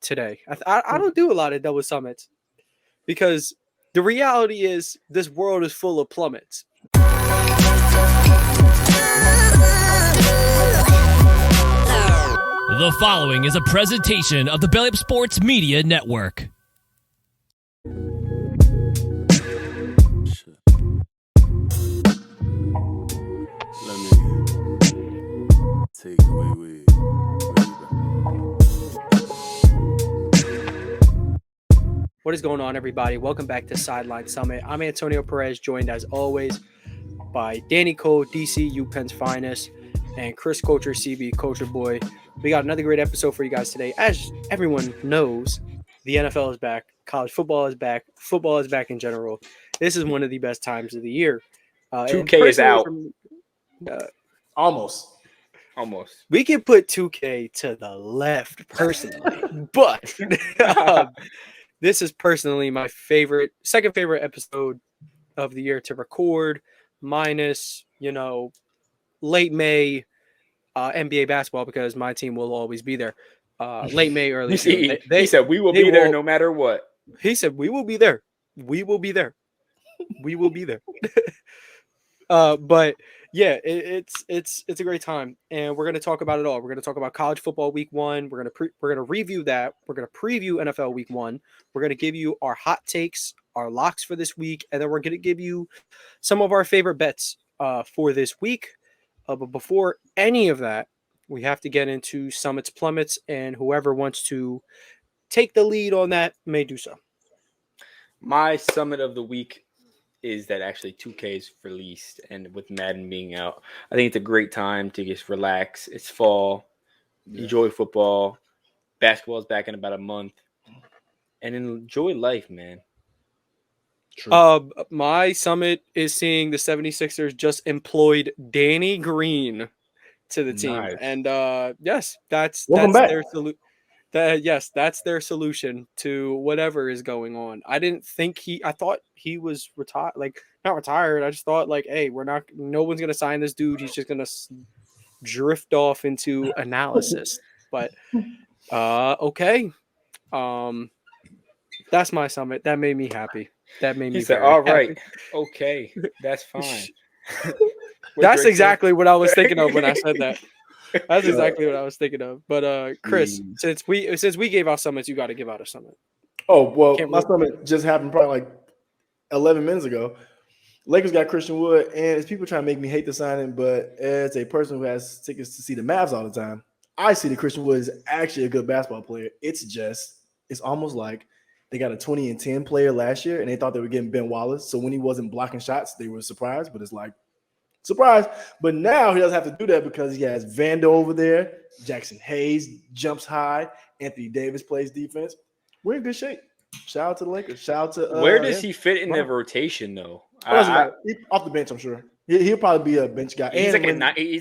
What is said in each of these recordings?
today. I don't do a lot of double summits because the reality is this world is full of plummets. The following is a presentation of the Belly Up Sports Media Network. Let me take it away with What is going on, everybody? Welcome back to Sideline Summit. I'm Antonio Perez, joined as always by Danny Cole, DC UPenn's finest, and Chris Culture, CB Culture Boy. We got another great episode for you guys today. As everyone knows, the NFL is back, college football is back in general. This is one of the best times of the year. 2K is out. Almost. We can put 2K to the left personally, but this is personally my second favorite episode of the year to record, minus, late May NBA basketball, because my team will always be there. Late May, early June. He said we will be there no matter what. He said we will be there. We will be there. We will be there. But yeah, it's a great time, and we're going to talk about it all. We're going to talk about college football week 1. We're going to review that. We're going to preview NFL week 1. We're going to give you our hot takes, our locks for this week, and then we're going to give you some of our favorite bets for this week. But before any of that, we have to get into Summits, Plummets, and whoever wants to take the lead on that may do so. My summit of the week is that actually 2K is released, and with Madden being out, I think it's a great time to just relax. It's fall, enjoy football. Basketball is back in about a month, and enjoy life, man. True. My summit is seeing the 76ers just employed Danny Green to the team. Nice. And yes, that's their that's their solution to whatever is going on. I thought he was retired, not retired. I just thought hey, no one's going to sign this dude. He's just going to drift off into analysis. But okay. That's my summit. That made me happy. That made me He said, very all right, happy. okay, that's fine. That's exactly what I was thinking of when I said that. That's exactly what I was thinking of. But Chris, since we gave our summits, you got to give out a summit. Oh, well, my summit just happened probably 11 minutes ago. Lakers got Christian Wood, and it's people trying to make me hate the signing, but as a person who has tickets to see the Mavs all the time, I see that Christian Wood is actually a good basketball player. It's almost like they got a 20-10 player last year, and they thought they were getting Ben Wallace. So when he wasn't blocking shots, they were surprised. But it's surprise. But now he doesn't have to do that because he has Vando over there. Jackson Hayes jumps high. Anthony Davis plays defense. We're in good shape. Shout out to the Lakers. Shout out to where does he fit in the rotation though? Off the bench, I'm sure. He'll probably be a bench guy. He's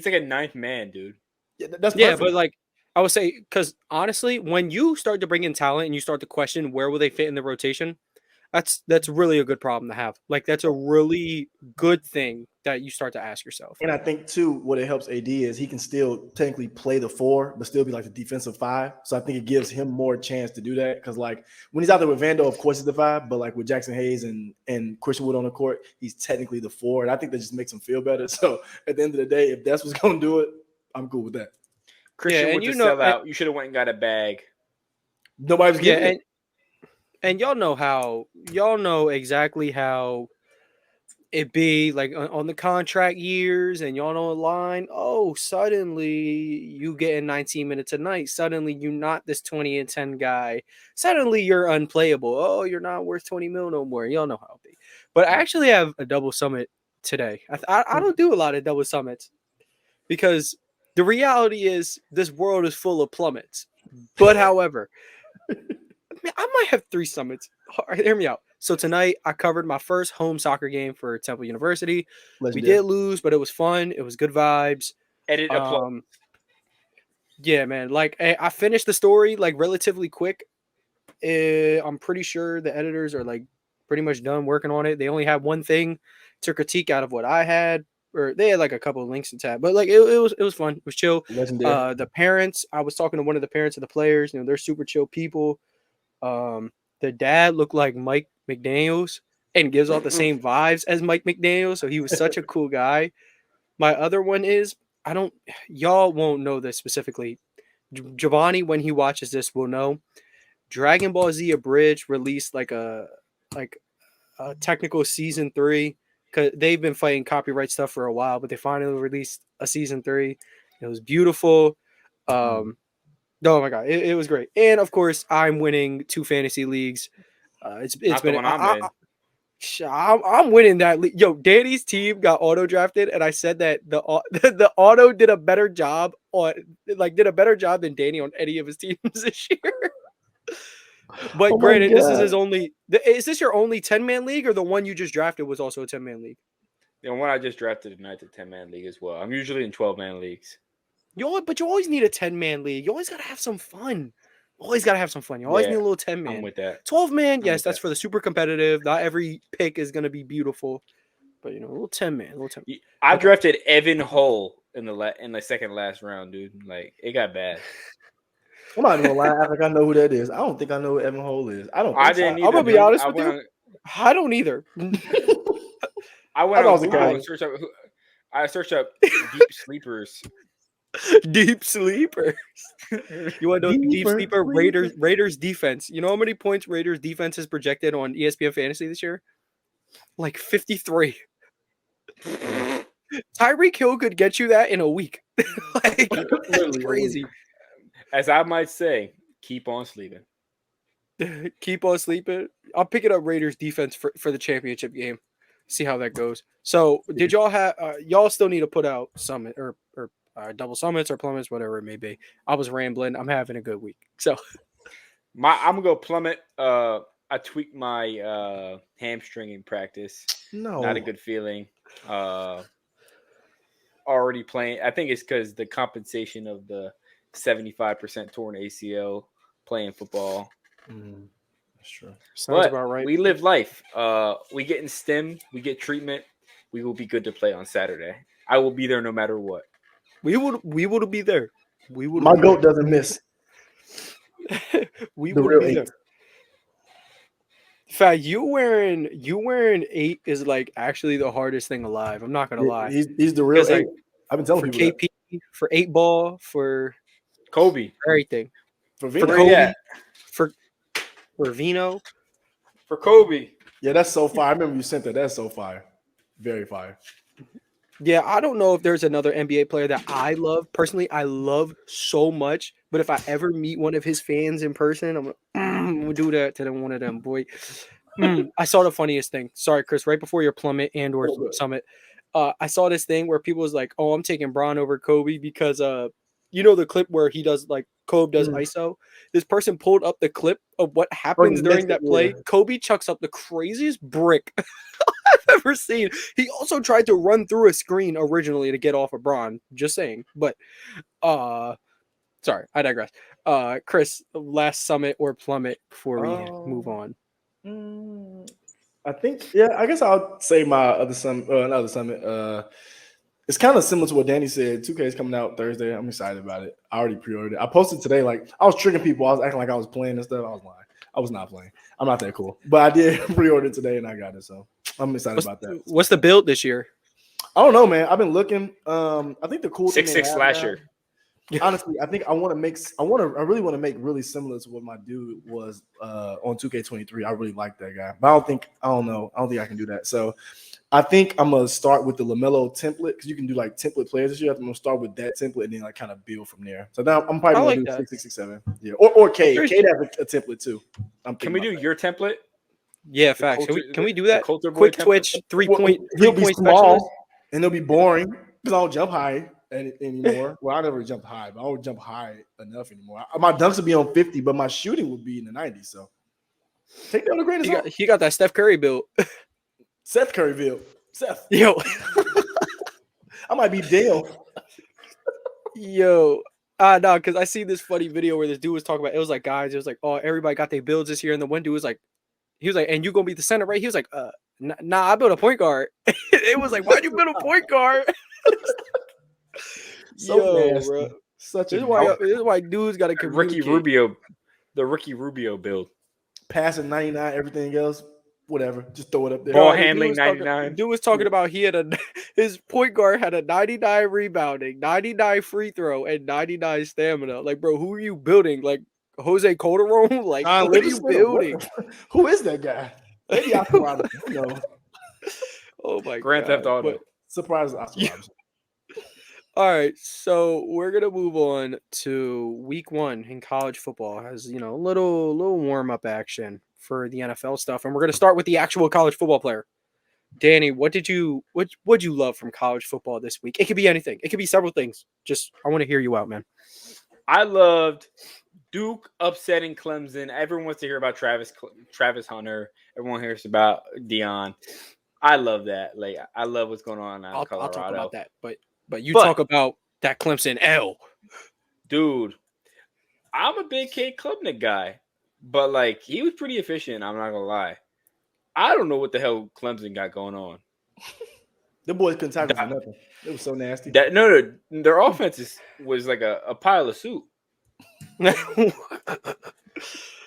like a ninth man, dude. Yeah, that's perfect. Yeah, but I would say, because honestly, when you start to bring in talent and you start to question where will they fit in the rotation, that's really a good problem to have. That's a really good thing that you start to ask yourself. And I think too, what it helps AD is he can still technically play the 4, but still be the defensive 5. So I think it gives him more chance to do that. Because when he's out there with Vando, of course he's the 5, but with Jackson Hayes and Christian Wood on the court, he's technically the 4. And I think that just makes him feel better. So at the end of the day, if that's what's going to do it, I'm cool with that. Christian Wood to sell out. You should have went and got a bag. Nobody's getting it. And y'all know exactly how it be on the contract years, and y'all know a line. Oh, suddenly you getting 19 minutes a night. Suddenly you're not this 20-10 guy. Suddenly you're unplayable. Oh, you're not worth 20 mil no more. Y'all know how it be. But I actually have a double summit today. I don't do a lot of double summits because the reality is this world is full of plummets. But however, I might have 3 summits. Hear me out. So tonight I covered my first home soccer game for Temple University. We did lose, but it was fun. It was good vibes. Edit upload. Yeah, man. I finished the story relatively quick. I'm pretty sure the editors are pretty much done working on it. They only had one thing to critique out of what I had. or they had like a couple of links to tab, but like it was fun. It was chill. Legendary. The parents, I was talking to one of the parents of the players. They're super chill people. The dad looked like Mike McDaniels and gives off the same vibes as Mike McDaniels, so he was such a cool guy. My other one is y'all won't know this specifically. Giovanni, when he watches this, will know. Dragon Ball Z Abridged released like a technical season 3 because they've been fighting copyright stuff for a while, but they finally released a season 3. It was beautiful. Oh my god, it was great. And of course, I'm winning 2 fantasy leagues. It's Not been the one I'm in. I'm winning that league. Yo, Danny's team got auto drafted, and I said that the auto did a better job than Danny on any of his teams this year. But Oh my granted, this is God. his only. Is this your only 10-man league, or the one you just drafted was also a 10-man league? The one I just drafted tonight's a 10-man league as well. I'm usually in 12-man leagues. But you always need a 10-man league. You always gotta have some fun. You always need a little 10-man. I'm with that. 12-man, I'm yes, with that's that. for the super competitive. Not every pick is gonna be beautiful, but a little 10-man, I drafted Evan Hull in the second last round, dude. Like it got bad. I'm not even gonna lie. I think I know who that is. I don't think I know who Evan Hole is. I don't. Think I didn't so. either. I'm gonna be dude. honest with you. I don't either. I went I on thought it was a Google guy. and searched up deep sleepers. Deep sleeper. You want to know deep sleeper? Raiders defense. You know how many points Raiders defense is projected on ESPN Fantasy this year? Like 53. Tyreek Hill could get you that in a week. Like that's crazy. As I might say, keep on sleeping. Keep on sleeping. I'm picking up Raiders defense for the championship game. See how that goes. So, did y'all have y'all still need to put out summit or double summits or plummets, whatever it may be? I was rambling. I'm having a good week. So, I'm gonna go plummet. I tweaked my hamstring in practice. No, Not a good feeling. Already playing. I think it's because the compensation of the 75% torn ACL playing football. That's true. sounds But about right. we live life. We get in stim. We get treatment. We will be good to play on Saturday. I will be there no matter what. We will be there. We will. My goat doesn't miss. We The will real be eight. there. In fact, you wearing 8 is like actually the hardest thing alive. I'm not gonna lie. He's the real 'Cause, like, eight. I've been telling For people KP, for 8 ball, for Kobe. everything. that. For Vino. Kobe, for Vino. For Kobe. Yeah, that's so fire. I remember you sent that. That's so fire. Very fire. Yeah, I don't know if there's another NBA player that I love personally. I love so much, but if I ever meet one of his fans in person, I'm gonna do that to them. One of them, boy. I saw the funniest thing. Sorry, Chris. Right before your plummet and or summit, I saw this thing where people was like, "Oh, I'm taking Bron over Kobe because you know the clip where he does like Kobe does ISO." This person pulled up the clip of what happens during that play. Yeah. Kobe chucks up the craziest brick I've ever seen. He also tried to run through a screen originally to get off of Bron. Just saying, but sorry, I digress. Chris, last summit or plummet before we move on. I think, yeah, I guess I'll say my other summit. It's kind of similar to what Danny said. 2K is coming out Thursday. I'm excited about it. I already pre-ordered it. I posted today, like I was tricking people. I was acting like I was playing and stuff. I was lying. I was not playing. I'm not that cool. But I did pre-order it today and I got it. So I'm excited about that. What's the build this year? I don't know, man. I've been looking. I think the cool 6'6" slasher. Honestly, I think I really want to make really similar to what my dude was on 2K23. I really like that guy, but I don't think I can do that. So I think I'm gonna start with the LaMelo template because you can do like template players this year. I'm gonna start with that template and then like kind of build from there. So now I'm probably gonna do 6, 6, 6, 7. Yeah, or K. K has a template too. Can we do your template? Yeah, facts. Can we do that? Quick twitch, 3-point. He'll be small and it'll be boring because I don't jump high anymore. Well, I never jumped high, but I don't jump high enough anymore. My dunks will be on 50, but my shooting would be in the 90s. So take that on the greatest. He got that Steph Curry build. Seth Curry build. Seth. Yo. I might be Dale. Yo. No, because I see this funny video where this dude was talking about it was like, guys, it was like, oh, everybody got their builds this year. And the one dude was like, he was like, and you gonna be the center, right? He was like, Nah, I built a point guard. It was like, why'd you build a point guard? So Yo, nasty. bro. Such This a is why dudes got to Ricky communicate. Rubio, the Ricky Rubio build. passing 99, everything else, whatever. Just throw it up there. Ball Dog, the handling 99. Dude was talking about his point guard had a 99 rebounding, 99 free throw, and 99 stamina. Like, bro, who are you building? Like Jose Calderon? Like, John what are you Livingston, building? what? Who is that guy? Maybe Oscar Robinson. Who knows? Oh my Grand god! Theft Auto. But- Surprise Oscar Robinson. all right, so we're gonna move on to week 1 in college football. Has a little warm up action for the NFL stuff, and we're gonna start with the actual college football player. Danny, what'd you love from college football this week? It could be anything. It could be several things. Just I want to hear you out, man. I loved Duke upsetting Clemson. Everyone wants to hear about Travis Hunter. Everyone hears about Deion. I love that. Like, I love what's going on out in Colorado. I'll talk about that, but you talk about that Clemson L. Dude, I'm a big Kate Klubnik guy, but like he was pretty efficient. I'm not gonna lie. I don't know what the hell Clemson got going on. The boys couldn't tackle for nothing. It was so nasty. No, their offense was like a pile of soup.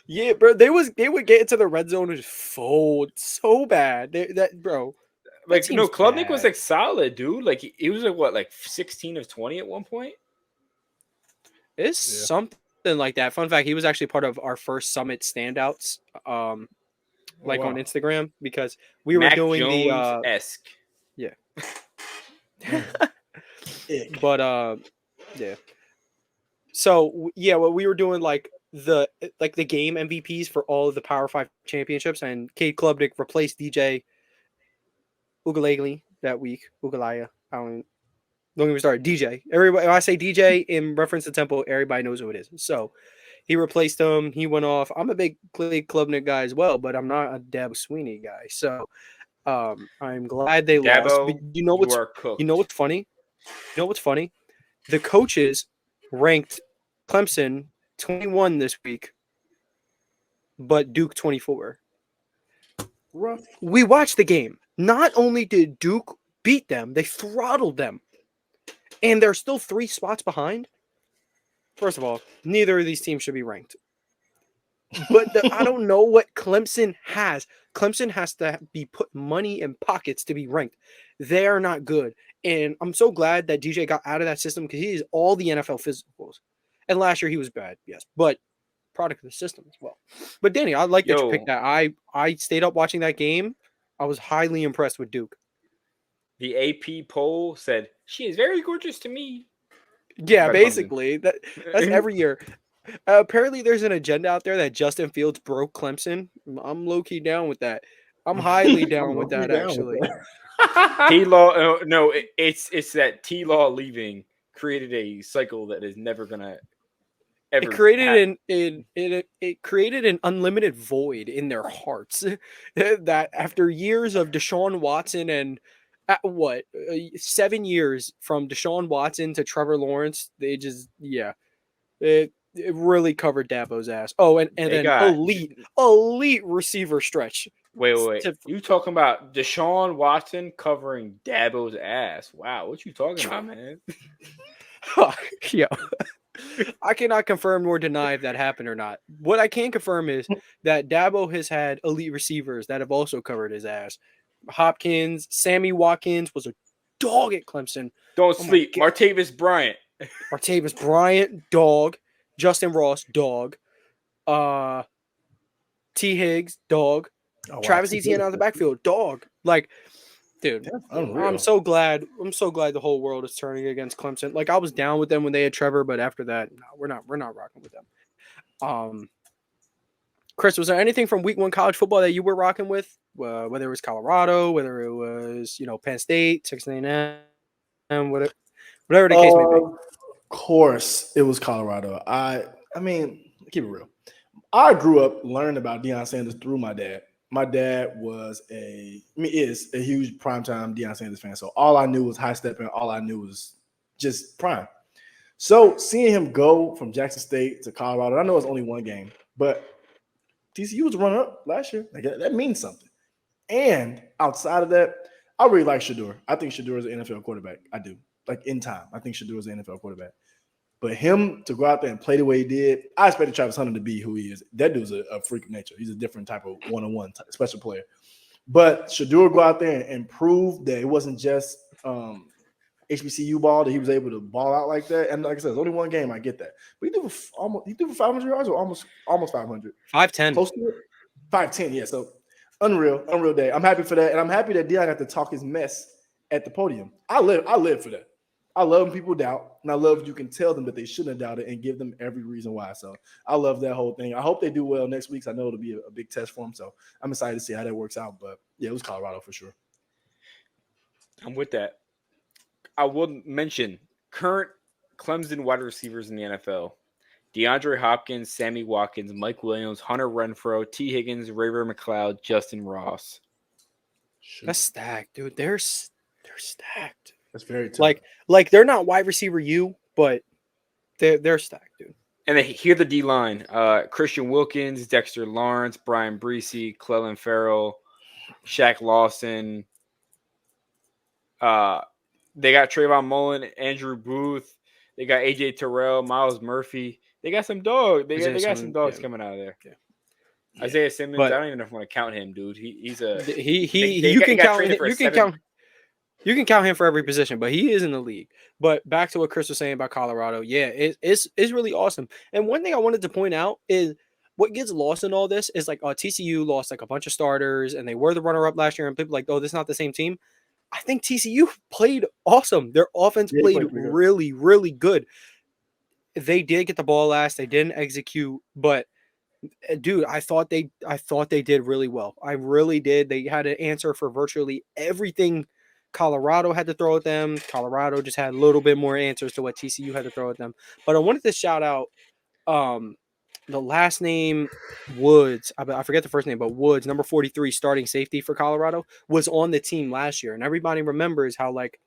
Yeah, bro. They would get into the red zone and just fold so bad. Bro. Like, no, Klubnik bad. was like solid, dude. Like he was like what, like 16 of 20 at one point. It's something like that. Fun fact: he was actually part of our first Summit standouts, on Instagram, because we were Mac doing Jones-esque. yeah. But yeah. So yeah, well, we were doing like the game MVPs for all of the Power 5 championships, and Cade Klubnik replaced DJ Ugalele that week. Ugalaya. Don't even start. DJ. Everybody, when I say DJ in reference to Temple, everybody knows who it is. So he replaced him. He went off. I'm a big Cade Klubnik guy as well, but I'm not a Dabo Sweeney guy. So I'm glad they lost. But you know what's funny? You know what's funny? The coaches ranked Clemson 21 this week, but Duke 24. Rough. We watched the game. Not only did Duke beat them, they throttled them. And they're still 3 spots behind. First of all, neither of these teams should be ranked. But I don't know what Clemson has. Clemson has to be put money in pockets to be ranked. They are not good. And I'm so glad that DJ got out of that system, because he is all the NFL physicals. And last year he was bad, yes, but product of the system as well. But Danny, I like that you picked that. I stayed up watching that game. I was highly impressed with Duke. The AP poll said she is very gorgeous to me. Yeah, basically that's every year. Apparently, there's an agenda out there that Justin Fields broke Clemson. I'm low key down with that. I'm highly down with that, actually. T-Law, no, it's that T-Law leaving created a cycle that is never gonna ever. It created an unlimited void in their hearts. That after years of Deshaun Watson and 7 years from Deshaun Watson to Trevor Lawrence, they just it really covered Dabo's ass. Oh, and then elite receiver stretch. Wait. You talking about Deshaun Watson covering Dabo's ass? Wow, what you talking about, man? Yeah. I cannot confirm nor deny if that happened or not. What I can confirm is that Dabo has had elite receivers that have also covered his ass. Hopkins, Sammy Watkins was a dog at Clemson. Don't sleep. Martavis Bryant, dog. Justin Ross, dog. T. Higgs, dog. Travis Etienne out of the backfield, dog. Like, dude, I'm so glad the whole world is turning against Clemson. Like, I was down with them when they had Trevor, but after that, no, we're not rocking with them. Chris, was there anything from week 1 college football that you were rocking with? Whether it was Colorado, whether it was Penn State, Texas A&M, whatever the case may be. Of course, it was Colorado. I mean, keep it real. I grew up learning about Deion Sanders through my dad. My dad is a huge primetime Deion Sanders fan. So all I knew was high stepping. All I knew was just prime. So seeing him go from Jackson State to Colorado, I know it's only one game, but TCU was running up last year. Like, that means something. And outside of that, I really like Shador. I think Shador is an NFL quarterback. I do. Like in time, I think Shador is an NFL quarterback. But him to go out there and play the way he did, I expected Travis Hunter to be who he is. That dude's a freak of nature. He's a different type of one-on-one special player. But Shador go out there and prove that it wasn't just HBCU ball, that he was able to ball out like that. And like I said, it's only one game. I get that. But he threw for 500 yards or almost 500. 510. Close to it. 510. Yeah. So unreal day. I'm happy for that, and I'm happy that Deion got to talk his mess at the podium. I live for that. I love when people doubt, and I love when you can tell them that they shouldn't have doubted and give them every reason why. So I love that whole thing. I hope they do well next week. I know it'll be a big test for them. So I'm excited to see how that works out. But yeah, it was Colorado for sure. I'm with that. I will mention current Clemson wide receivers in the NFL. DeAndre Hopkins, Sammy Watkins, Mike Williams, Hunter Renfrow, T. Higgins, Ray McLeod, Justin Ross. That's stacked, dude. They're stacked. That's very tough. Like they're not wide receiver but they're stacked, dude. And then here the D line: Christian Wilkins, Dexter Lawrence, Brian Breesy, Clelin Ferrell, Shaq Lawson. They got Trayvon Mullen, Andrew Booth. They got AJ Terrell, Miles Murphy. They got some dogs. They got some dogs coming out of there. Yeah. Isaiah Simmons. I don't even know if I want to count him, dude. He's a you can count him for every position, but he is in the league. But back to what Chris was saying about Colorado, yeah, it's really awesome. And one thing I wanted to point out is what gets lost in all this is like TCU lost like a bunch of starters, and they were the runner-up last year, and people like, oh, this is not the same team. I think TCU played awesome. Their offense played really, really good. They did get the ball last. They didn't execute, but dude, I thought they did really well. I really did. They had an answer for virtually everything Colorado had to throw at them. Colorado just had a little bit more answers to what TCU had to throw at them. But I wanted to shout out the last name Woods. I forget the first name, but Woods, number 43, starting safety for Colorado, was on the team last year. And everybody remembers how like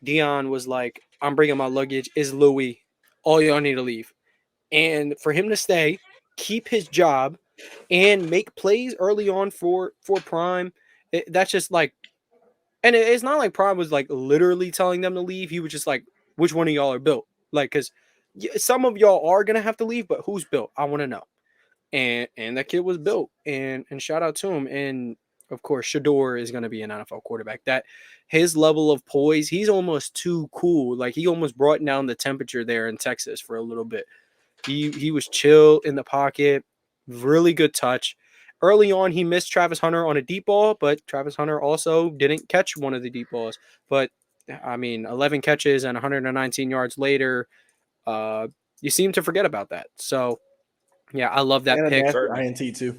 Deion was like, I'm bringing my luggage. Is Louis. All y'all need to leave. And for him to stay, keep his job, and make plays early on for Prime, that's just like, and it's not like Prime was like literally telling them to leave. He was just like, which one of y'all are built? Like, because some of y'all are going to have to leave, but who's built? I want to know. And that kid was built, and shout out to him. And of course, Shador is going to be an NFL quarterback. That his level of poise, he's almost too cool. Like he almost brought down the temperature there in Texas for a little bit. He was chill in the pocket, really good touch. Early on, he missed Travis Hunter on a deep ball, but Travis Hunter also didn't catch one of the deep balls. But I mean, 11 catches and 119 yards later, you seem to forget about that. So, yeah, I love that pick. INT too.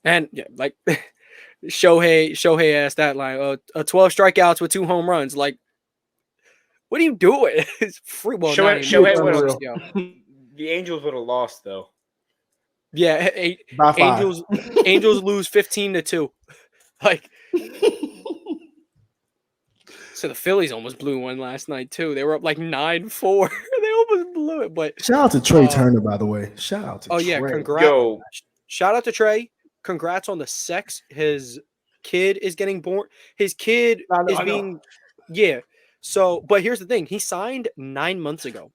And yeah, like Shohei asked that line, 12 strikeouts with 2 home runs. Like, what are you doing? It's free. Well, Shohei would have. The Angels would have lost though. Yeah, Angels lose 15-2. Like, so the Phillies almost blew one last night too. They were up like 9-4. They almost blew it. But shout out to Trey Turner, by the way. Shout out to Trey. Yeah, congrats. Shout out to Trey. Congrats on the sex. His kid is getting born. His kid is being. Yeah. So, but here's the thing. He signed 9 months ago.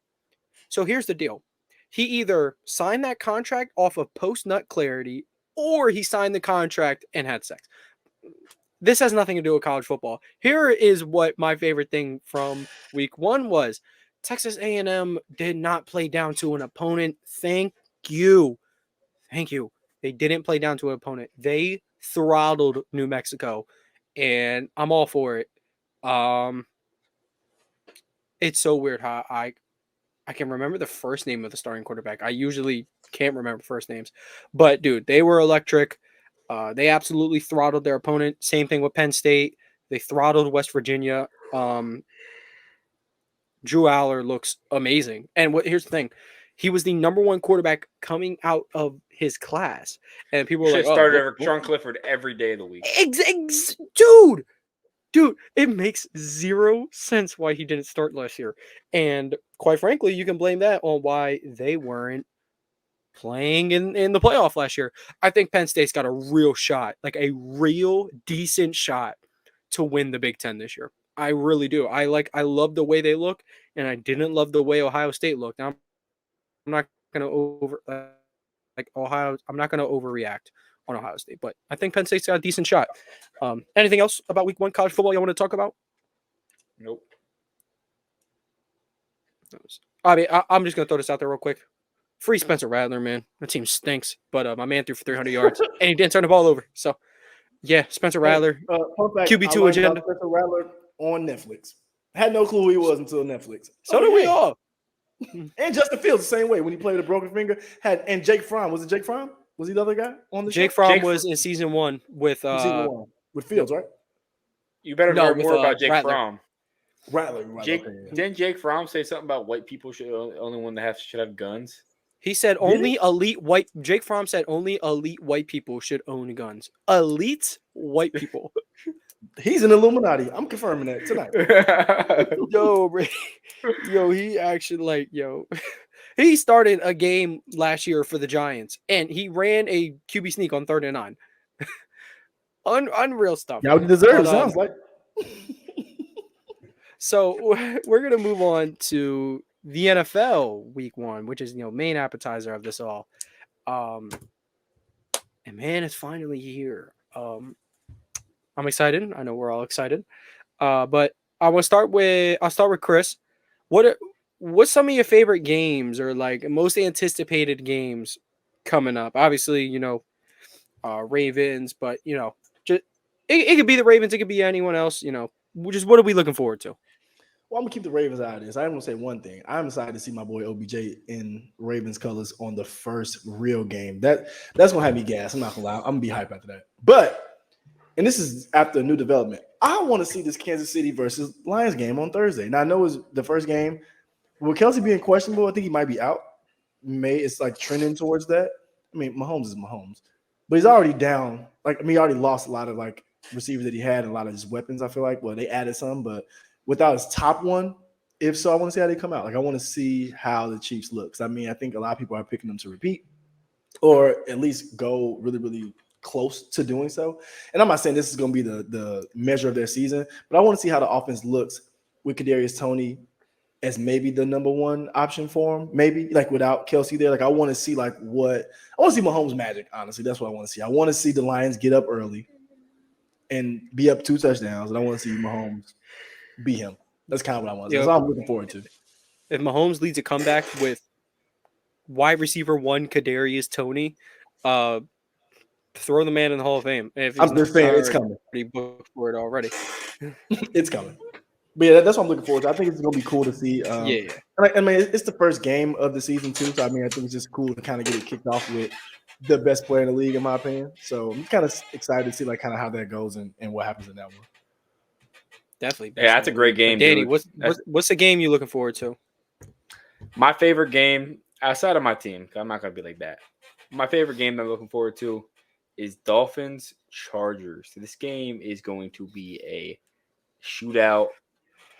So here's the deal. He either signed that contract off of post-nut clarity, or he signed the contract and had sex. This has nothing to do with college football. Here is what my favorite thing from week 1 was. Texas A&M did not play down to an opponent. Thank you. They didn't play down to an opponent. They throttled New Mexico, and I'm all for it. It's so weird how I can remember the first name of the starting quarterback. I usually can't remember first names. But, dude, they were electric. They absolutely throttled their opponent. Same thing with Penn State. They throttled West Virginia. Drew Aller looks amazing. And here's the thing. He was the number 1 quarterback coming out of his class. And people were like, started over Sean Clifford every day of the week. Dude, it makes 0 sense why he didn't start last year. And quite frankly, you can blame that on why they weren't playing in the playoff last year. I think Penn State's got a real shot, like a real decent shot to win the Big Ten this year. I really do. I love the way they look, and I didn't love the way Ohio State looked. Now, I'm not gonna Ohio. I'm not gonna overreact on Ohio State, but I think Penn State's got a decent shot. Anything else about Week 1 college football you want to talk about? Nope. I mean, I'm just gonna throw this out there real quick. Free Spencer Rattler, man. That team stinks, but my man threw for 300 yards and he didn't turn the ball over. So, yeah, Spencer Rattler, QB2 agenda. Spencer Rattler on Netflix. Had no clue who he was until Netflix. So did we all. And Justin Fields the same way when he played a broken finger. And Jake Fromm. Was it Jake Fromm? Was he the other guy on the Jake show? Fromm was in season 1 with Fields, right? You better learn more about Jake Rattler. Fromm. Rattler. Didn't Jake Fromm say something about white people should only one that should have guns? He said Jake Fromm said only elite white people should own guns. Elite white people. He's an Illuminati. I'm confirming that tonight. Yo, he actually he started a game last year for the Giants and he ran a QB sneak on 3rd and 9. Unreal stuff. Y'all deserve it, sounds like. So we're gonna move on to the NFL Week 1, which is main appetizer of this all. And man, it's finally here. I'm excited. I know we're all excited. But I'll start with Chris. What's some of your favorite games or like most anticipated games coming up? Obviously, Ravens, but just it could be the Ravens, it could be anyone else, just what are we looking forward to? Well, I'm gonna keep the Ravens out of this. I'm gonna say one thing. I'm excited to see my boy OBJ in Ravens colors on the first real game. That's gonna have me gas. I'm not gonna lie. I'm gonna be hype after that. But and this is after a new development. I want to see this Kansas City versus Lions game on Thursday. Now I know it's the first game. With Kelsey being questionable, I think he might be out. It's like trending towards that. I mean, Mahomes is Mahomes, but he's already down. He already lost a lot of receivers that he had and a lot of his weapons. I feel like they added some, but without his top one, if so, I want to see how they come out. I want to see how the Chiefs look. I mean, I think a lot of people are picking them to repeat or at least go really, really close to doing so. And I'm not saying this is going to be the measure of their season, but I want to see how the offense looks with Kadarius Toney as maybe the number one option for him, maybe without Kelsey there. I want to see I want to see Mahomes magic, honestly. That's what I want to see. I want to see the Lions get up early and be up 2 touchdowns, and I want to see Mahomes be him. That's kind of what I want to see. That's what I'm looking forward to. If Mahomes leads a comeback with wide receiver 1 Kadarius Toney, throw the man in the Hall of Fame. If I'm just saying it's coming. Already booked for it already. It's coming. But yeah, that's what I'm looking forward to. I think it's going to be cool to see. Yeah. I mean, it's the first game of the season too. So I mean, I think it's just cool to kind of get it kicked off with the best player in the league, in my opinion. So I'm kind of excited to see kind of how that goes and what happens in that one. Definitely. Yeah, that's a great game, Danny, dude. what's the game you looking forward to? My favorite game outside of my team, I'm not gonna be like that. My favorite game that I'm looking forward to is Dolphins Chargers. So this game is going to be a shootout,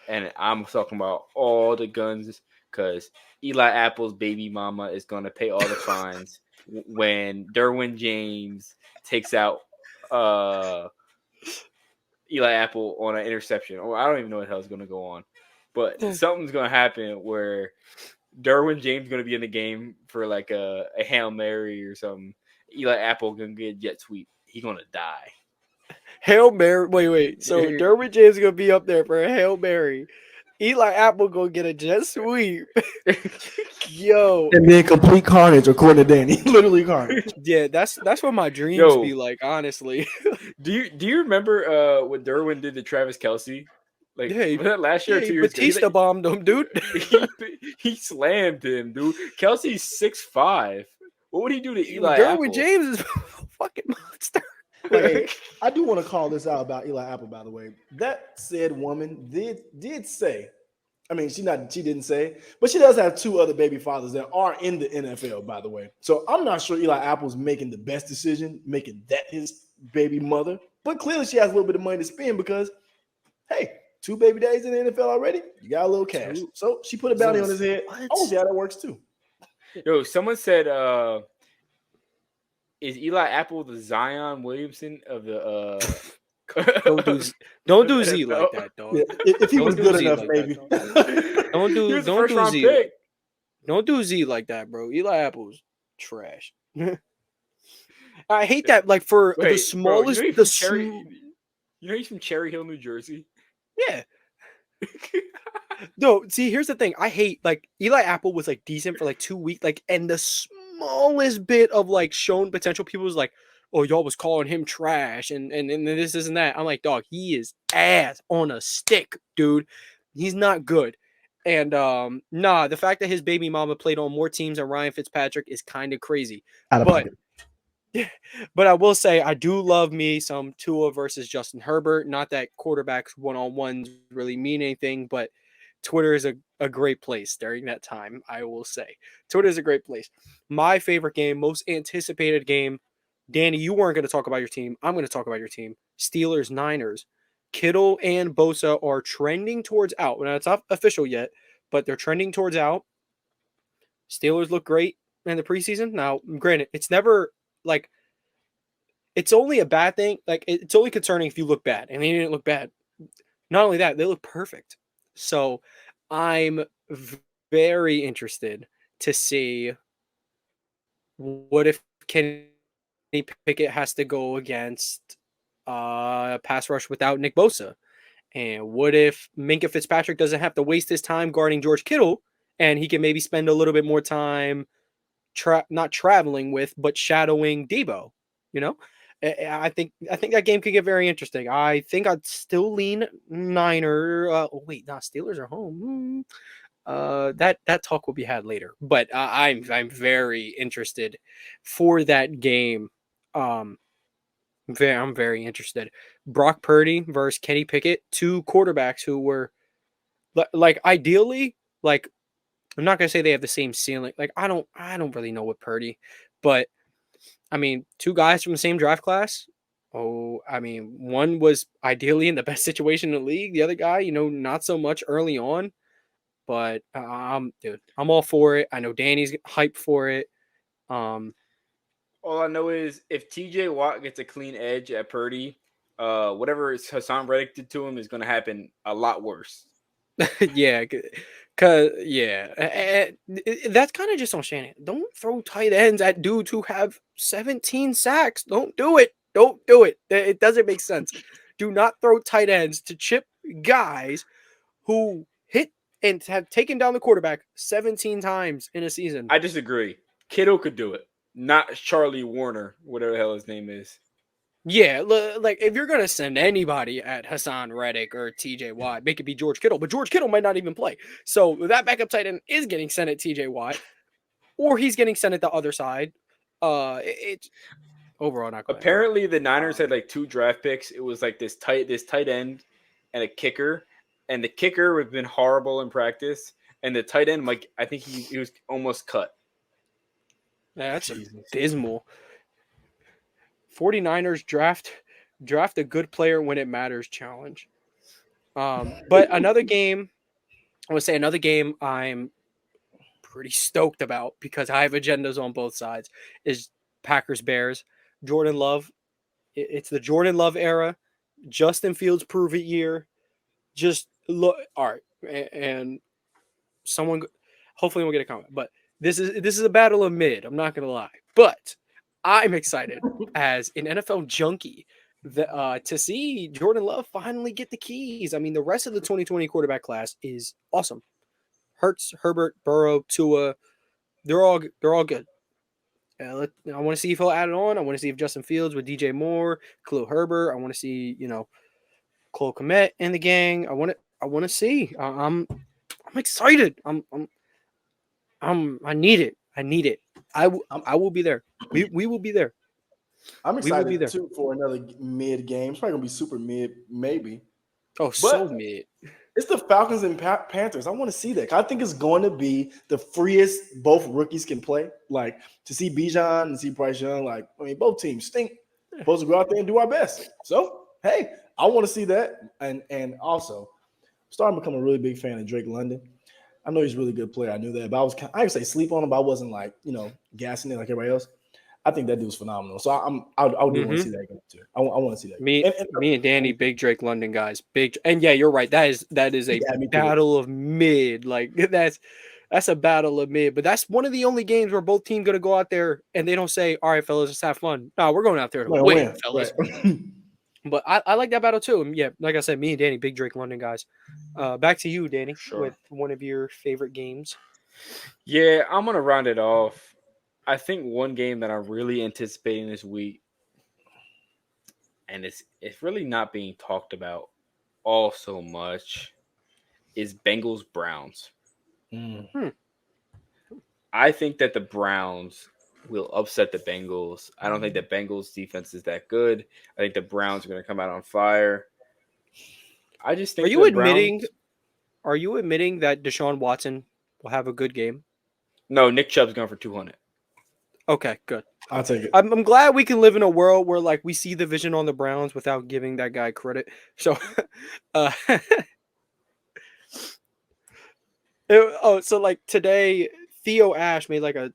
and I'm talking about all the guns because Eli Apple's baby mama is gonna pay all the fines when Derwin James takes out Eli Apple on an interception. Or I don't even know what the hell is going to go on. But something's going to happen where Derwin James is going to be in the game for a Hail Mary or something. Eli Apple going to get a jet sweep. He's going to die. Hail Mary. Wait. So Derwin James is going to be up there for a Hail Mary. Eli Apple going to get a jet sweep. Yo. And then complete carnage, according to Danny. Literally carnage. Yeah, that's what my dreams be like, honestly. Do you remember what Derwin did to Travis Kelce? Was that last year or 2 years ago? Batista bombed him, dude. he slammed him, dude. Kelce's 6'5". What would he do to Eli Apple? Derwin James is a fucking monster. I do want to call this out about Eli Apple, by the way. That said woman did say, I mean, she didn't say, but she does have 2 other baby fathers that are in the NFL, by the way. So I'm not sure Eli Apple's making the best decision, making that his baby mother. But clearly she has a little bit of money to spend because, hey, 2 baby days in the NFL already, you got a little cash. So she put a bounty on his head. I want to see how that works too. Yo, someone said, is Eli Apple the Zion Williamson of the Don't do of don't the do Z like NFL? that, dog. Yeah, if he was Don't do good Z enough, like that, maybe. dog. Don't He do was the don't first do round Z pick. don't do Z like that, bro. Eli Apple's trash. I hate that. Like for the Wait, bro, smallest, the you know he's from Cherry Hill, New Jersey. yeah. No, see, here's the thing. I hate like Eli Apple was like decent for like 2 weeks, like, and the smallest bit of like shown potential, people was like, "Oh, y'all was calling him trash," and this isn't that. I'm like, dog, he is ass on a stick, dude. He's not good. And nah, the fact that his baby mama played on more teams than Ryan Fitzpatrick is kind of crazy. Out of But pocket. but I will say I do love me some Tua versus Justin Herbert. Not that quarterbacks one-on-ones really mean anything, but Twitter is a great place during that time, I will say. Twitter is a great place. My favorite game, most anticipated game. Danny, you weren't going to talk about your team. I'm going to talk about your team. Steelers, Niners. Kittle and Bosa are trending towards out. Now, it's not official yet, but they're trending towards out. Steelers look great in the preseason. Now, granted, it's never like it's only a bad thing. Like it's only concerning if you look bad, and they didn't look bad. Not only that, they look perfect. So I'm very interested to see what if Kenny Pickett has to go against pass rush without Nick Bosa, and what if Minka Fitzpatrick doesn't have to waste his time guarding George Kittle, and he can maybe spend a little bit more time not traveling with, but shadowing Debo. You know, I think that game could get very interesting. I think I'd still lean Niner. Wait, no, Steelers are home. That talk will be had later. But I'm very interested for that game. Um, I'm very interested. Brock Purdy versus Kenny Pickett, two quarterbacks who were like ideally like I'm not gonna say they have the same ceiling. Like I don't really know what Purdy, but I mean, two guys from the same draft class. Oh, I mean, one was ideally in the best situation in the league. The other guy, not so much early on. But dude, I'm all for it. I know Danny's hyped for it. Um, All I know is if TJ Watt gets a clean edge at Purdy, whatever Hassan Reddick did to him is going to happen a lot worse. yeah, cause yeah, that's kind of just on Shannon. Don't throw tight ends at dudes who have 17 sacks. Don't do it. Don't do it. It doesn't make sense. Do not throw tight ends to chip guys who hit and have taken down the quarterback 17 times in a season. I disagree. Kittle could do it, not Charlie Warner, whatever the hell his name is. Yeah, like if you're gonna send anybody at Hassan Reddick or TJ Watt, make it be George Kittle, but George Kittle might not even play. So that backup tight end is getting sent at TJ Watt, or he's getting sent at the other side. It's overall not good. Apparently, the Niners had like 2 draft picks. It was like this tight end and a kicker, and the kicker has been horrible in practice, and the tight end, like I think he was almost cut. Yeah, that's abysmal. 49ers draft a good player when it matters challenge. But another game, I would say another game I'm pretty stoked about because I have agendas on both sides is Packers Bears. Jordan Love. It's the Jordan Love era. Justin Fields prove it year. Just look, all right, and someone hopefully we'll get a comment. But this is a battle of mid. I'm not gonna lie, but I'm excited as an NFL junkie to see Jordan Love finally get the keys. I mean, the rest of the 2020 quarterback class is awesome. Hurts, Herbert, Burrow, Tua, they're all good. I want to see if he'll add it on. I want to see if Justin Fields with DJ Moore, Khalil Herbert. I want to see Cole Kmet in the gang. I want to see. I'm excited. I need it. I will be there. We will be there. I'm We will be excited there. too for another mid game. It's probably gonna be super mid, maybe. Oh, so mid. It's the Falcons and Panthers. I want to see that. I think it's going to be the freest both rookies can play. Like to see Bijan and see Bryce Young. Like I mean, both teams stink. Supposed to go out there and do our best. So hey, I want to see that. And also, starting to become a really big fan of Drake London. I know he's a really good player. I knew that, but I didn't say sleep on him, but I wasn't like gassing it like everybody else. I think that dude's phenomenal. So I do want to see that game too. I want to see that. Me and Danny, big Drake London guys, and yeah, you're right. That is a me too. battle of mid. Like that's a battle of mid. But that's one of the only games where both teams gonna go out there and they don't say, "All right, fellas, let's have fun." No, we're going out there to win, fellas. Right. But I like that battle too. And yeah, like I said, me and Danny, big Drake London guys. Back to you, Danny, with one of your favorite games. Yeah, I'm gonna round it off. I think one game that I'm really anticipating this week, and it's really not being talked about all so much, is Bengals Browns. I think that the Browns will upset the Bengals. I don't think the Bengals defense is that good. I think the Browns are going to come out on fire. I just think Are you admitting that Deshaun Watson will have a good game? No, Nick Chubb's going for 200. Okay, good. I'll take it. I'm glad we can live in a world where like we see the vision on the Browns without giving that guy credit. So, so like today, Theo Ash made like a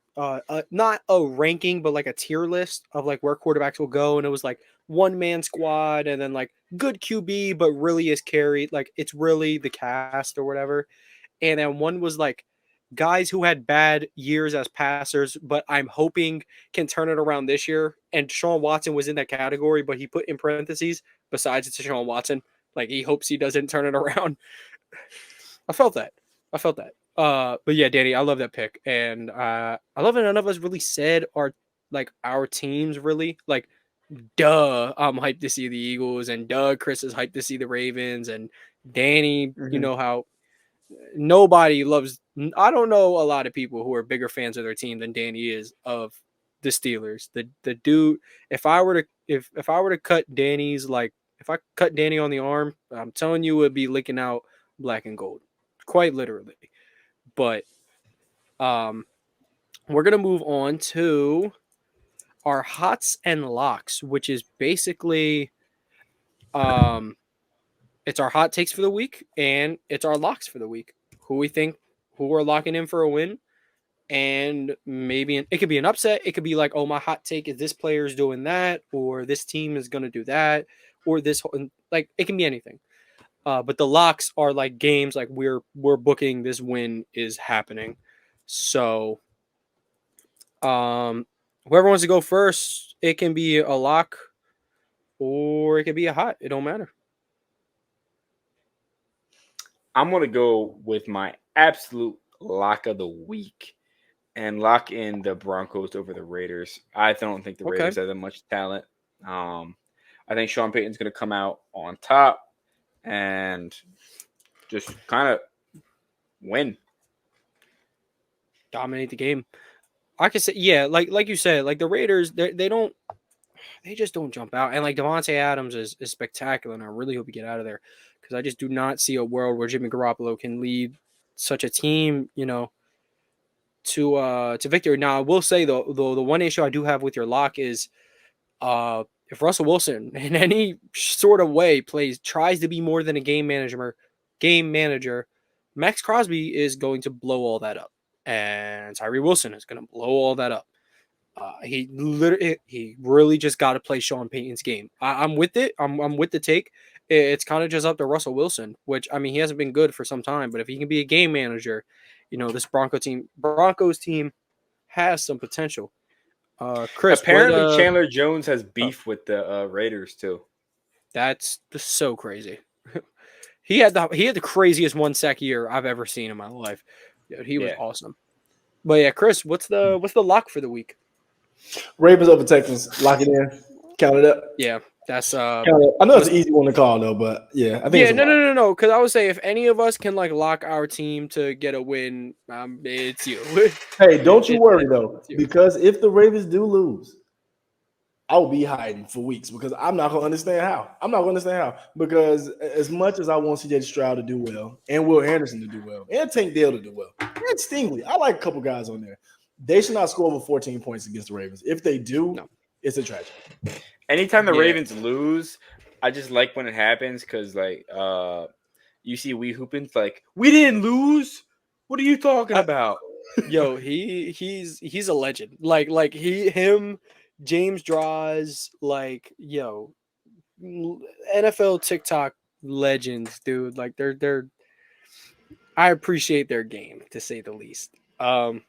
not a ranking, but like a tier list of like where quarterbacks will go, and it was like one man squad, and then like good QB, but really is carried. Like it's really the cast or whatever. And then one was like guys who had bad years as passers, but I'm hoping can turn it around this year. And Deshaun Watson was in that category, but he put in parentheses, besides it's Deshaun Watson, like he hopes he doesn't turn it around. I felt that. But yeah, Danny, I love that pick. And I love that none of us really said our teams really. Like, duh, I'm hyped to see the Eagles, and duh, Chris is hyped to see the Ravens, and Danny, you know how nobody loves. I don't know a lot of people who are bigger fans of their team than Danny is of the Steelers. The dude, if I were to cut Danny's if I cut Danny on the arm, I'm telling you, it would be licking out black and gold, quite literally. But we're gonna move on to our hots and locks, which is basically it's our hot takes for the week and it's our locks for the week. Who we're locking in for a win, and maybe it could be an upset. It could be like, oh, my hot take is this player is doing that, or this team is going to do that, or this, like, it can be anything. But the locks are like games like we're booking this win is happening. So, whoever wants to go first, it can be a lock or it could be a hot. It don't matter. I'm going to go with my absolute lock of the week and lock in the Broncos over the Raiders. I don't think the Raiders have that much talent. I think Sean Payton's going to come out on top and just kind of win. Dominate the game. I could say, yeah, like you said, like the Raiders, they just don't jump out. And like Devontae Adams is spectacular, and I really hope you get out of there because I just do not see a world where Jimmy Garoppolo can lead such a team, to victory. Now, I will say though, the one issue I do have with your lock is if Russell Wilson in any sort of way tries to be more than a game manager, Max Crosby is going to blow all that up, and Tyree Wilson is going to blow all that up. He really just got to play Sean Payton's game. I'm with it. I'm with the take. It's kind of just up to Russell Wilson, which, I mean, he hasn't been good for some time, but if he can be a game manager, this Broncos team has some potential. Chris, apparently Chandler Jones has beef with the Raiders too. That's just so crazy. He had the craziest 1 sack year I've ever seen in my life. Dude, he was awesome. But yeah, Chris, what's the lock for the week? Ravens over Texans. Lock it in. Count it up. Yeah, that's I know it's an easy one to call though, but yeah, I think. Yeah, no. Because I would say if any of us can like lock our team to get a win, it's you. Hey, don't you worry though, because if the Ravens do lose, I'll be hiding for weeks because I'm not gonna understand how. Because as much as I want CJ Stroud to do well, and Will Anderson to do well, and Tank Dale to do well, and Stingley, I like a couple guys on there. They should not score over 14 points against the Ravens. If they do, it's a tragedy. Anytime the Ravens lose, I just like when it happens because, like, you see we hooping like we didn't lose. What are you talking about? Yo, he's a legend. Him, James Draws, NFL TikTok legends, dude. Like they're I appreciate their game to say the least. But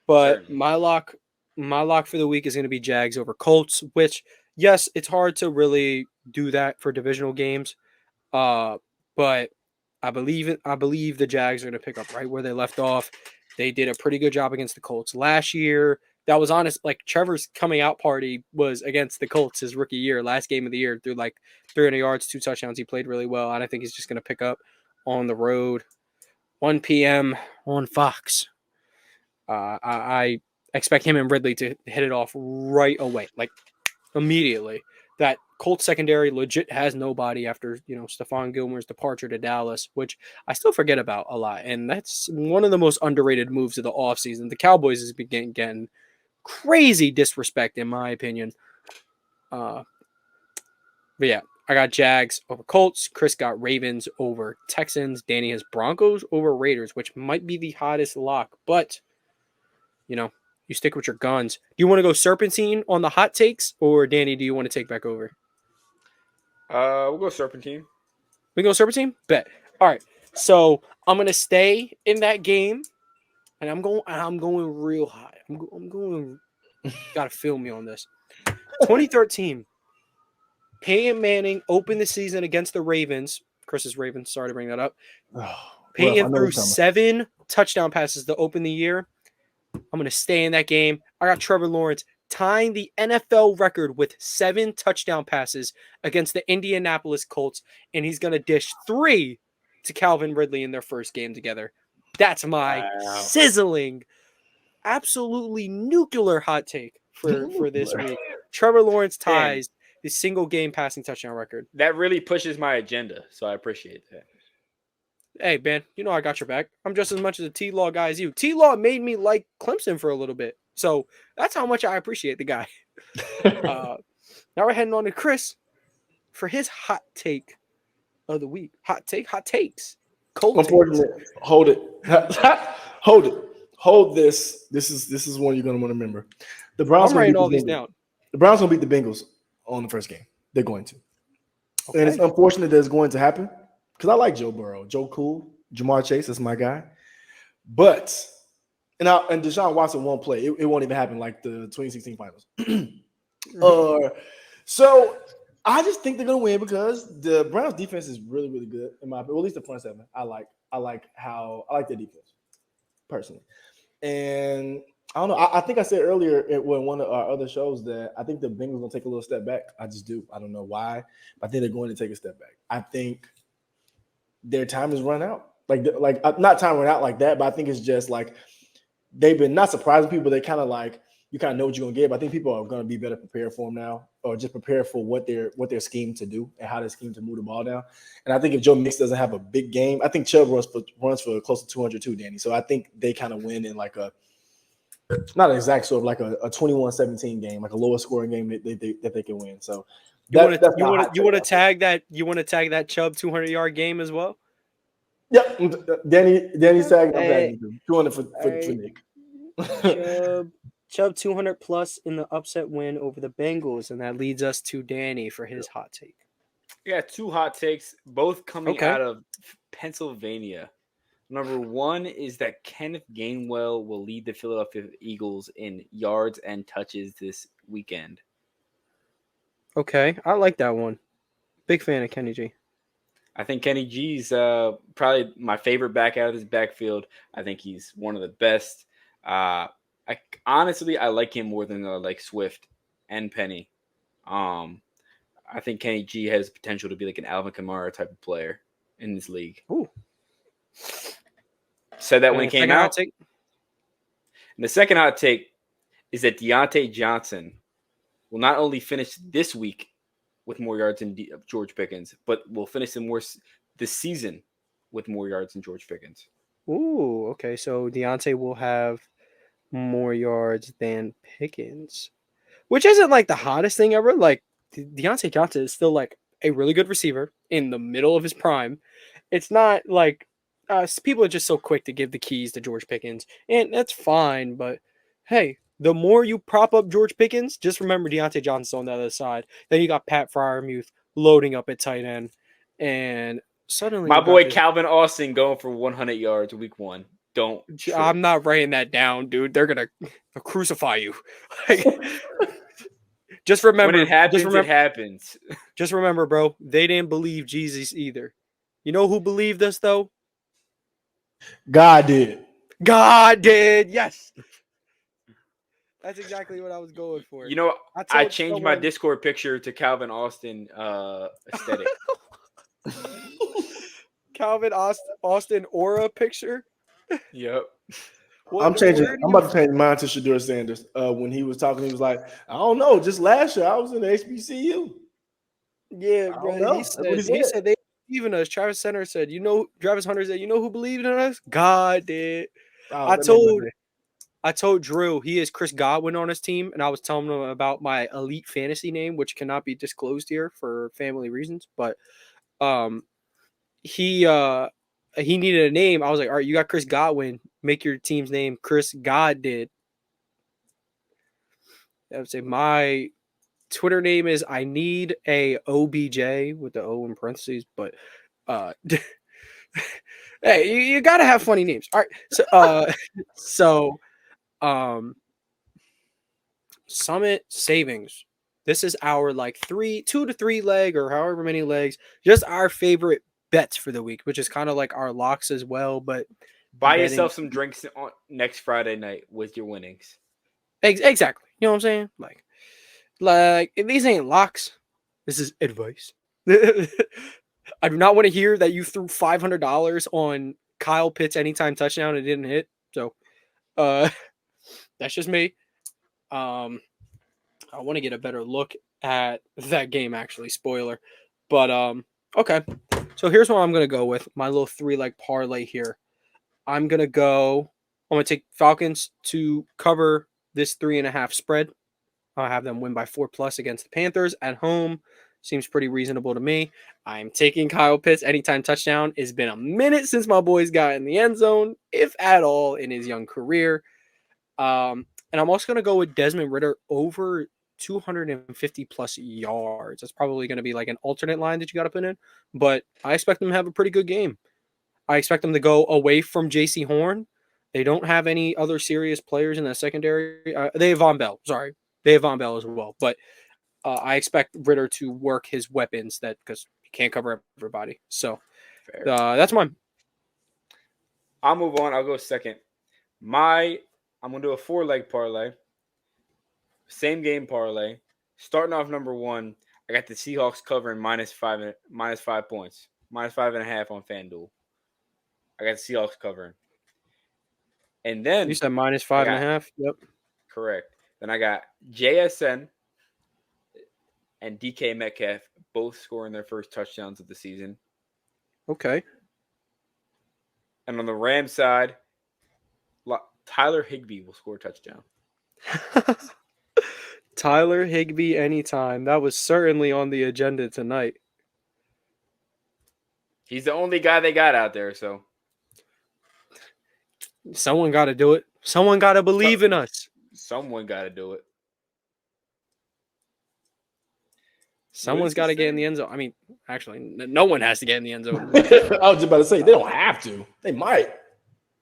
Certainly. my lock for the week is going to be Jags over Colts, which yes, it's hard to really do that for divisional games. But I believe the Jags are going to pick up right where they left off. They did a pretty good job against the Colts last year. That was honest. Like Trevor's coming out party was against the Colts his rookie year, last game of the year, threw like 300 yards, 2 touchdowns. He played really well, and I think he's just going to pick up on the road. 1 p.m. on Fox. I expect him and Ridley to hit it off right away, like immediately. That Colts secondary legit has nobody after, Stephon Gilmore's departure to Dallas, which I still forget about a lot. And that's one of the most underrated moves of the offseason. The Cowboys is getting crazy disrespect, in my opinion. But yeah, I got Jags over Colts. Chris got Ravens over Texans. Danny has Broncos over Raiders, which might be the hottest lock. But, you stick with your guns. Do you want to go serpentine on the hot takes? Or, Danny, do you want to take back over? We'll go Serpentine. We go serpentine? Bet. All right. So, I'm going to stay in that game. And I'm going real high. I'm going got to feel me on this. 2013. Peyton Manning opened the season against the Ravens. Chris's Ravens. Sorry to bring that up. Peyton threw 7 touchdown passes to open the year. I'm going to stay in that game. I got Trevor Lawrence tying the NFL record with 7 touchdown passes against the Indianapolis Colts, and he's going to dish 3 to Calvin Ridley in their first game together. That's my sizzling, absolutely nuclear hot take for this week. Trevor Lawrence ties the single game passing touchdown record. That really pushes my agenda, so I appreciate that. Hey, man, I got your back. I'm just as much as a T-Law guy as you. T-Law made me like Clemson for a little bit. So that's how much I appreciate the guy. Now we're heading on to Chris for his hot take of the week. Hot takes. Unfortunately, hold it. Hold it. Hold this. This is one you're going to want to remember. The Browns. I'm writing all these down. The Browns going to beat the Bengals on the first game. They're going to. Okay. And it's unfortunate that it's going to happen. Because I like Joe Burrow, Joe Cool, Jamar Chase, that's my guy. But and Deshaun Watson won't play. It won't even happen like the 2016 finals. So I just think they're gonna win because the Browns defense is really, really good in my opinion. Well, at least the front seven. I like their defense personally. And I don't know. I think I said earlier in one of our other shows that I think the Bengals gonna take a little step back. I just do. I don't know why, but I think they're going to take a step back. I think their time has run out. Like not time run out like that, but I think it's just like they've been not surprising people. They kind of like you kind of know what you're gonna get. But I think people are gonna be better prepared for them now, or just prepared for what their scheme to do and how they scheme to move the ball down. And I think if Joe Mix doesn't have a big game, I think Chubb runs for close to 200 too, Danny. So I think they kind of win in like a not an exact sort of like a 21-17 game, like a lower scoring game that they can win. So. You want to tag that Chubb 200-yard game as well? Yep, Danny's tagging. I'm tagging 200 for Nick. Chubb 200 plus in the upset win over the Bengals, and that leads us to Danny for his hot take. Yeah, 2 hot takes, both coming out of Pennsylvania. Number 1 is that Kenneth Gainwell will lead the Philadelphia Eagles in yards and touches this weekend. Okay, I like that one. Big fan of Kenny G. I think Kenny G's probably my favorite back out of this backfield. I think he's one of the best. I like him more than like Swift and Penny. I think Kenny G has potential to be like an Alvin Kamara type of player in this league. Ooh. Said that when it came out. And the second hot take is that Deontay Johnson will not only finish this week with more yards than George Pickens, but will finish this season with more yards than George Pickens. Ooh, okay. So Deontay will have more yards than Pickens, which isn't like the hottest thing ever. Like Deontay Johnson is still like a really good receiver in the middle of his prime. It's not like people are just so quick to give the keys to George Pickens, and that's fine. But hey, the more you prop up George Pickens, just remember Deontay Johnson on the other side. Then you got Pat Fryermuth loading up at tight end, and suddenly My you got boy this. Calvin Austin going for 100 yards week 1. Don't trip. I'm not writing that down, dude. They're gonna crucify you. Like, just remember, when it happens, just remember, it happens. just remember, bro. They didn't believe Jesus either. You know who believed us though? God did. God did. Yes. That's exactly what I was going for. You know, I told changed my someone- Discord picture to Calvin Austin aesthetic. Calvin Austin aura picture. Yep. I'm about to change mine to Shedeur Sanders. When he was talking, he was like, I don't know. Just last year, I was in the HBCU. Yeah, I bro. don't know. He That's what said, he said. they believe in us. Travis Hunter said, Travis Hunter said, you know who believed in us? God did. Oh, I that made my told day. I told Drew he is Chris Godwin on his team, and I was telling him about my elite fantasy name, which cannot be disclosed here for family reasons. But he needed a name. I was like, all right, you got Chris Godwin. Make your team's name Chris God did. I would say my Twitter name is I need a OBJ with the O in parentheses, but hey, you gotta have funny names. All right. Summit Savings. This is our like 2 to 3 leg or however many legs, just our favorite bets for the week, which is kind of like our locks as well. But Buy yourself some drinks on next Friday night with your winnings. Exactly. You know what I'm saying? Like if these ain't locks, this is advice. I do not want to hear that you threw $500 on Kyle Pitts anytime touchdown and it didn't hit. So that's just me. I want to get a better look at that game, actually. Spoiler. But okay. So here's what I'm gonna go with. My little 3-leg parlay here. I'm gonna take Falcons to cover this 3.5 spread. I'll have them win by 4+ against the Panthers at home. Seems pretty reasonable to me. I'm taking Kyle Pitts anytime touchdown. It's been a minute since my boy's got in the end zone, if at all, in his young career. And I'm also going to go with Desmond Ridder over 250+ yards. That's probably going to be like an alternate line that you got to put in. But I expect them to have a pretty good game. I expect them to go away from J.C. Horn. They don't have any other serious players in the secondary. They have Von Bell. Sorry. They have Von Bell as well. But I expect Ridder to work his weapons because he can't cover everybody. So that's mine. I'll move on. I'll go second. I'm going to do a 4-leg parlay. Same game parlay. Starting off number 1, I got the Seahawks covering minus 5 points. -5.5 on FanDuel. I got the Seahawks covering. And then You said -5.5? Yep. Correct. Then I got JSN and DK Metcalf both scoring their first touchdowns of the season. Okay. And on the Rams side, Tyler Higbee will score a touchdown. Tyler Higbee anytime. That was certainly on the agenda tonight. He's the only guy they got out there, so. Someone got to do it. Someone got to believe in us. Someone got to do it. Someone's got to get in the end zone. I mean, actually, no one has to get in the end zone. I was just about to say, they don't have to. They might.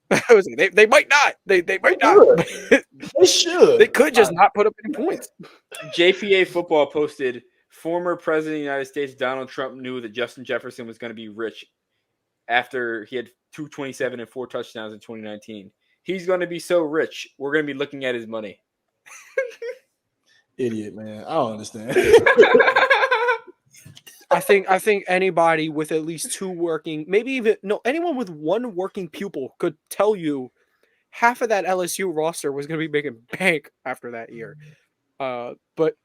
They might not. They might not. They should. They could just not put up any points. JPA Football posted, former President of the United States Donald Trump knew that Justin Jefferson was going to be rich after he had 227 and 4 touchdowns in 2019. He's going to be so rich, we're going to be looking at his money. Idiot, man. I don't understand. I think anybody with at least 2 working, maybe even anyone with 1 working pupil could tell you half of that LSU roster was going to be making bank after that year. But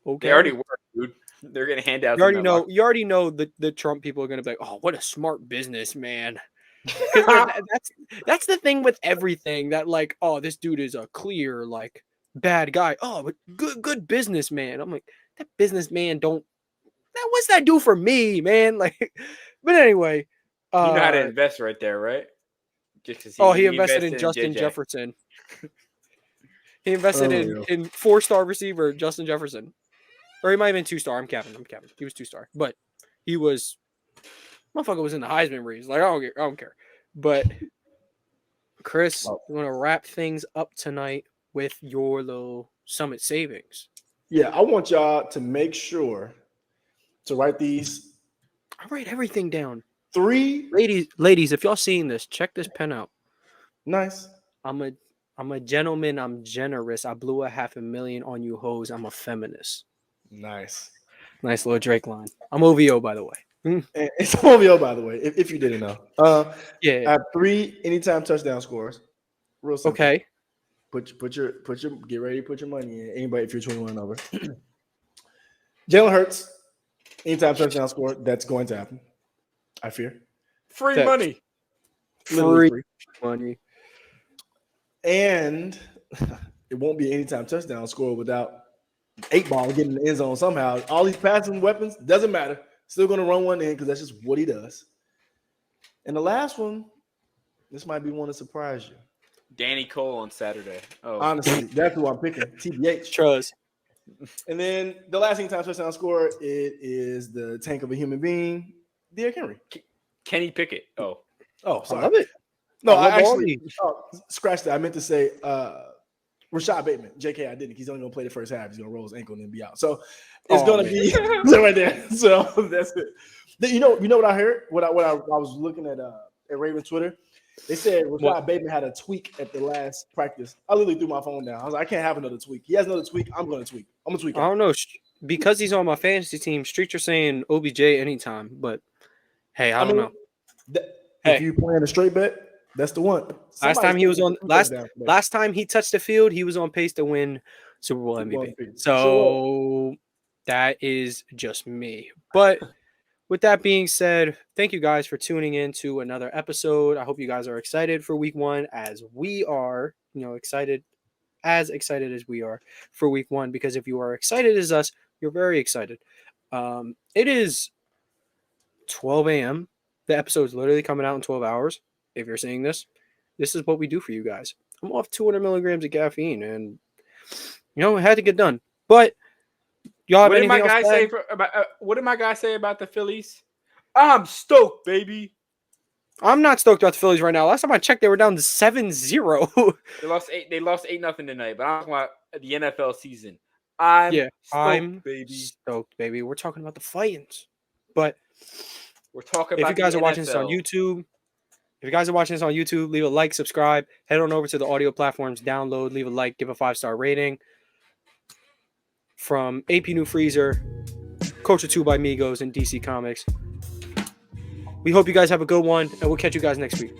okay, They already were, dude. They're going to hand out. You already know the Trump people are going to be like, oh, what a smart businessman. That's the thing with everything that like, oh, this dude is a clear like bad guy. Oh, but good businessman. I'm like, that businessman what's that do for me, man? Like, but anyway, You know how to invest right there, right? Just because he invested in Justin JJ. Jefferson. He invested in 4-star receiver Justin Jefferson. Or he might have been 2-star. I'm capping. He was 2-star. But he was motherfucker was in the Heisman race. Like, I don't care. But Chris, you want to wrap things up tonight with your little Summit savings? Yeah, I want y'all to make sure to write these. I write everything down. 3 ladies, if y'all seeing this, check this pen out. Nice. I'm a gentleman. I'm generous. I blew $500,000 on you hoes. I'm a feminist. Nice little Drake line. I'm OVO, by the way. And it's OVO, by the way, if you didn't know. I Yeah. have 3 anytime touchdown scores. Real simple. Okay. Put your get ready to put your money in. Anybody, if you're 21 and over. Jalen Hurts, anytime touchdown score. That's going to happen. I fear. Free money. Literally Free money. And it won't be anytime touchdown score without 8-ball getting in the end zone somehow. All these passing weapons, doesn't matter. Still going to run one in because that's just what he does. And the last one, this might be one to surprise you. Danny Cole on Saturday. Oh, honestly, that's who I'm picking. TBH. Trust. And then the last anytime touchdown score, it is the tank of a human being, Derrick Henry. Kenny Pickett. Oh, sorry. I love it. No, I actually scratched that. I meant to say Rashad Bateman. JK, I didn't. He's only going to play the first half. He's going to roll his ankle and then be out. So it's going to be right there. So that's it. You know what I heard? What I was looking at Ravens Twitter. They said Rashad Bateman had a tweak at the last practice. I literally threw my phone down. I was like, I can't have another tweak. He has another tweak. I'm going to tweak. I'm going to tweak. I don't know. Because he's on my fantasy team, Streets are saying OBJ anytime. But, hey, I don't know. If you playing a straight bet, that's the one. Last time he touched the field, he was on pace to win Super Bowl MVP. So that is just me. But with that being said, thank you guys for tuning in to another episode. I hope you guys are excited for week 1 as we are, excited as we are for week 1, because if you are excited as us, you're very excited. It is 12 a.m. The episode's literally coming out in 12 hours. If you're seeing this, this is what we do for you guys. I'm off 200 milligrams of caffeine, and it had to get done. But y'all have anything else to say what did my guy say about the Phillies? I'm stoked, baby. I'm not stoked about the Phillies right now. Last time I checked, they were down to 7-0. They lost 8-0 tonight. But I'm talking about the NFL season. I'm stoked, baby. We're talking about the Fightins. But we're talking about if you guys are watching this on YouTube, leave a like, subscribe, head on over to the audio platforms, download, leave a like, give a 5-star rating. From AP New Freezer, Culture 2 by Migos, and DC Comics. We hope you guys have a good one, and we'll catch you guys next week.